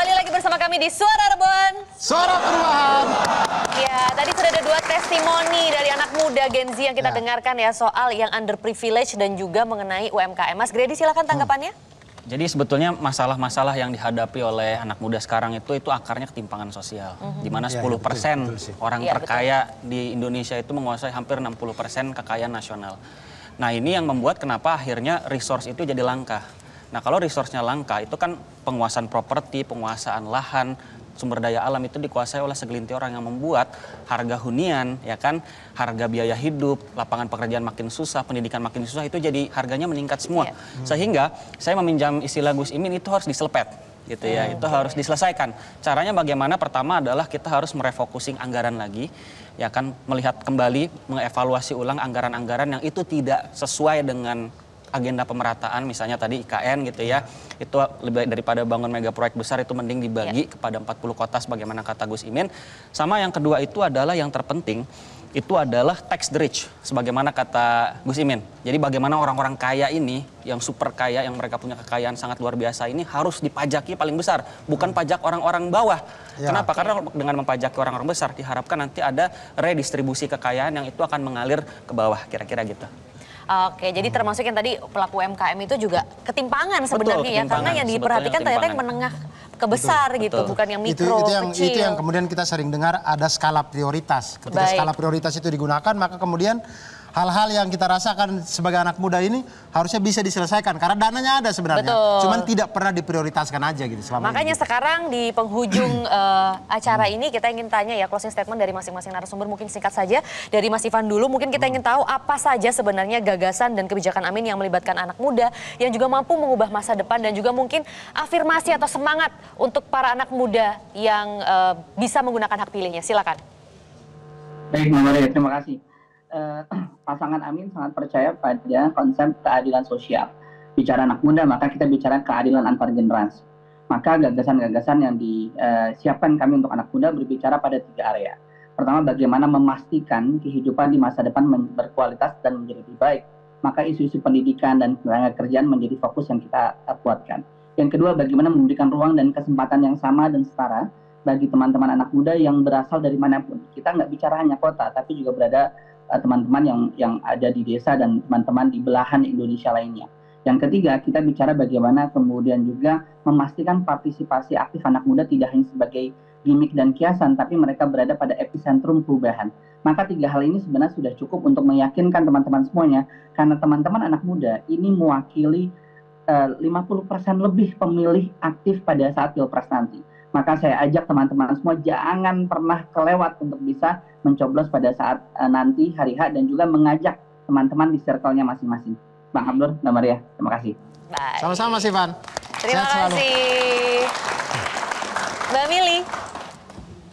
kembali lagi bersama kami di Suara Rebon. Suara Perubahan. Ya, tadi sudah ada 2 testimoni dari anak muda Gen Z yang kita dengarkan ya soal yang underprivileged dan juga mengenai UMKM. Mas Gredi, silakan tanggapannya. Jadi sebetulnya masalah-masalah yang dihadapi oleh anak muda sekarang itu akarnya ketimpangan sosial. Di mana 10% orang terkaya di Indonesia itu menguasai hampir 60% kekayaan nasional. Nah, ini yang membuat kenapa akhirnya resource itu jadi langka. Nah, kalau resource-nya langka itu kan penguasaan properti, penguasaan lahan, sumber daya alam itu dikuasai oleh segelintir orang yang membuat harga hunian, ya kan, harga biaya hidup, lapangan pekerjaan makin susah, pendidikan makin susah, itu jadi harganya meningkat semua. Sehingga saya meminjam istilah Gus Imin, itu harus diselepet gitu ya, itu harus diselesaikan. Caranya bagaimana? Pertama adalah kita harus merefocusing anggaran lagi, ya kan, melihat kembali, mengevaluasi ulang anggaran-anggaran yang itu tidak sesuai dengan agenda pemerataan, misalnya tadi IKN gitu ya, itu lebih daripada bangun mega proyek besar itu mending dibagi kepada 40 kota sebagaimana kata Gus Imin. Sama yang kedua itu adalah yang terpenting, itu adalah tax the rich sebagaimana kata Gus Imin. Jadi bagaimana orang-orang kaya ini, yang super kaya, yang mereka punya kekayaan sangat luar biasa ini harus dipajaki paling besar, bukan pajak orang-orang bawah. Kenapa? Karena dengan mempajaki orang-orang besar diharapkan nanti ada redistribusi kekayaan yang itu akan mengalir ke bawah, kira-kira gitu. Oke, jadi termasuk yang tadi pelaku UMKM itu juga ketimpangan sebenarnya ya, karena yang diperhatikan ternyata yang menengah ke besar gitu, bukan yang mikro, kecil. Itu yang kemudian kita sering dengar ada skala prioritas. Ketika skala prioritas itu digunakan, maka kemudian hal-hal yang kita rasakan sebagai anak muda ini harusnya bisa diselesaikan karena dananya ada sebenarnya. Cuman tidak pernah diprioritaskan aja gitu selama Makanya ini. sekarang di penghujung acara ini kita ingin tanya ya closing statement dari masing-masing narasumber, mungkin singkat saja dari Mas Ivan dulu. Mungkin kita ingin tahu apa saja sebenarnya gagasan dan kebijakan Amin yang melibatkan anak muda yang juga mampu mengubah masa depan dan juga mungkin afirmasi atau semangat untuk para anak muda yang bisa menggunakan hak pilihnya. Silakan. Baik, Mbak Maria, terima kasih. Pasangan Amin sangat percaya pada konsep keadilan sosial. Bicara anak muda, maka kita bicara keadilan antar generasi. Maka gagasan-gagasan yang disiapkan kami untuk anak muda berbicara pada 3 area. Pertama, bagaimana memastikan kehidupan di masa depan berkualitas dan menjadi lebih baik. Maka isu-isu pendidikan dan tenaga kerjaan menjadi fokus yang kita kuatkan. Yang kedua, bagaimana memberikan ruang dan kesempatan yang sama dan setara bagi teman-teman anak muda yang berasal dari manapun. Kita nggak bicara hanya kota, tapi juga berada teman-teman yang ada di desa dan teman-teman di belahan Indonesia lainnya. Yang ketiga, kita bicara bagaimana kemudian juga memastikan partisipasi aktif anak muda tidak hanya sebagai gimmick dan kiasan, tapi mereka berada pada epicentrum perubahan. Maka 3 hal ini sebenarnya sudah cukup untuk meyakinkan teman-teman semuanya, karena teman-teman anak muda ini mewakili 50% lebih pemilih aktif pada saat Pilpres nanti. Maka saya ajak teman-teman semua jangan pernah kelewat untuk bisa mencoblos pada saat nanti hari H dan juga mengajak teman-teman di circle-nya masing-masing. Bang Abdur, Mbak Maria, terima kasih. Baik. Sama-sama Mas Ivan. Terima kasih. Mbak Mili.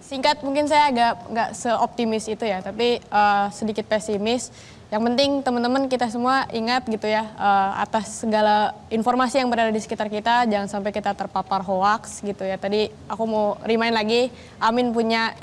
Singkat, mungkin saya agak nggak seoptimis itu ya, tapi sedikit pesimis. Yang penting teman-teman kita semua ingat gitu ya, atas segala informasi yang berada di sekitar kita, jangan sampai kita terpapar hoax gitu ya. Tadi aku mau remind lagi, Amin punya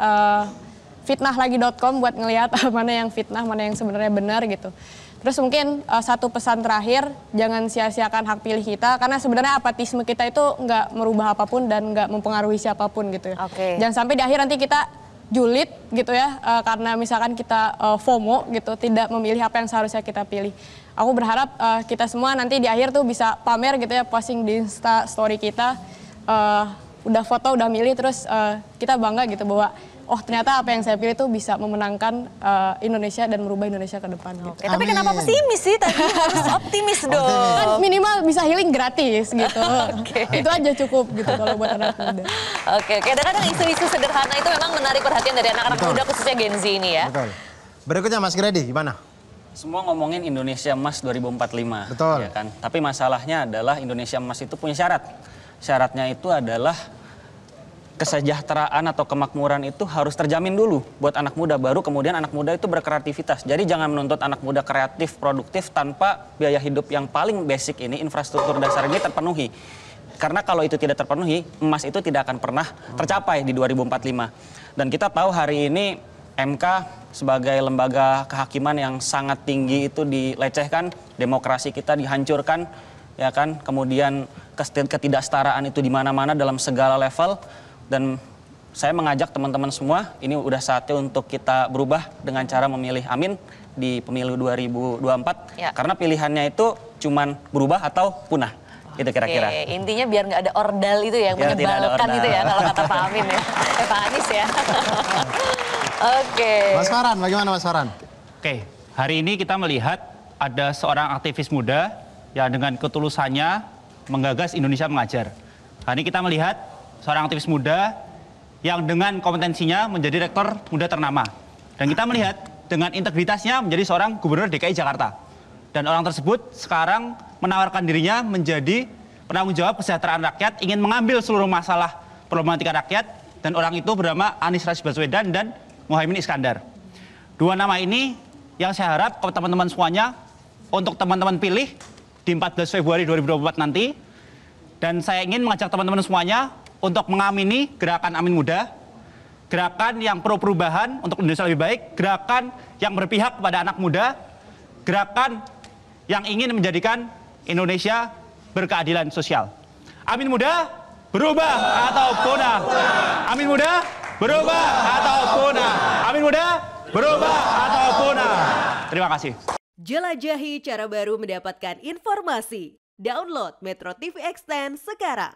fitnahlagi.com buat ngelihat mana yang fitnah, mana yang sebenarnya benar gitu. Terus mungkin satu pesan terakhir, jangan sia-siakan hak pilih kita, karena sebenarnya apatisme kita itu nggak merubah apapun dan nggak mempengaruhi siapapun gitu ya. Jangan sampai di akhir nanti kita julid gitu ya, karena misalkan kita FOMO gitu, tidak memilih apa yang seharusnya kita pilih. Aku berharap kita semua nanti di akhir tuh bisa pamer gitu ya, posting di Insta story kita, udah foto, udah milih, terus kita bangga gitu bahwa oh ternyata apa yang saya pilih tuh bisa memenangkan Indonesia dan merubah Indonesia ke depan. Oke, tapi kenapa pesimis sih? Tadi harus optimis dong. Kan minimal bisa healing gratis gitu. Itu aja cukup gitu kalau buat anak muda. Oke, kadang-kadang isu-isu sederhana itu memang menarik perhatian dari anak-anak muda khususnya Gen Z ini ya. Betul. Berikutnya Mas Gredi, gimana? Semua ngomongin Indonesia Emas 2045. Betul. Ya kan? Tapi masalahnya adalah Indonesia Emas itu punya syarat. Syaratnya itu adalah kesejahteraan atau kemakmuran itu harus terjamin dulu buat anak muda, baru kemudian anak muda itu berkreativitas. Jadi jangan menuntut anak muda kreatif, produktif tanpa biaya hidup yang paling basic ini, infrastruktur dasar ini terpenuhi. Karena kalau itu tidak terpenuhi, emas itu tidak akan pernah tercapai di 2045. Dan kita tahu hari ini MK sebagai lembaga kehakiman yang sangat tinggi itu dilecehkan, demokrasi kita dihancurkan, ya kan? Kemudian ketidaksetaraan itu di mana-mana dalam segala level, dan saya mengajak teman-teman semua, ini udah saatnya untuk kita berubah dengan cara memilih Amin di pemilu 2024. Ya. Karena pilihannya itu cuman berubah atau punah. Itu kira-kira. Oke, intinya biar nggak ada ordal itu ya, Biar tidak ada menyebalkan ordal. itu ya kalau kata Pak Amin ya. Pak Anies ya. Oke. Mas Farhan, bagaimana Mas Farhan? Oke, hari ini kita melihat ada seorang aktivis muda yang dengan ketulusannya menggagas Indonesia Mengajar. Hari ini kita melihat seorang aktivis muda yang dengan kompetensinya menjadi rektor muda ternama. Dan kita melihat dengan integritasnya menjadi seorang gubernur DKI Jakarta. Dan orang tersebut sekarang menawarkan dirinya menjadi penanggung jawab kesejahteraan rakyat, ingin mengambil seluruh masalah problematika rakyat, dan orang itu bernama Anies Rashid Baswedan dan Muhaimin Iskandar. Dua nama ini yang saya harap ke teman-teman semuanya, untuk teman-teman pilih di 14 Februari 2024 nanti. Dan saya ingin mengajak teman-teman semuanya untuk mengamini gerakan Amin Muda, gerakan yang pro perubahan untuk Indonesia lebih baik, gerakan yang berpihak kepada anak muda, gerakan yang ingin menjadikan Indonesia berkeadilan sosial. Amin Muda, berubah atau punah. Amin Muda, berubah atau punah. Amin Muda, berubah atau punah. Terima kasih. Jelajahi cara baru mendapatkan informasi. Download Metro TV Extend sekarang.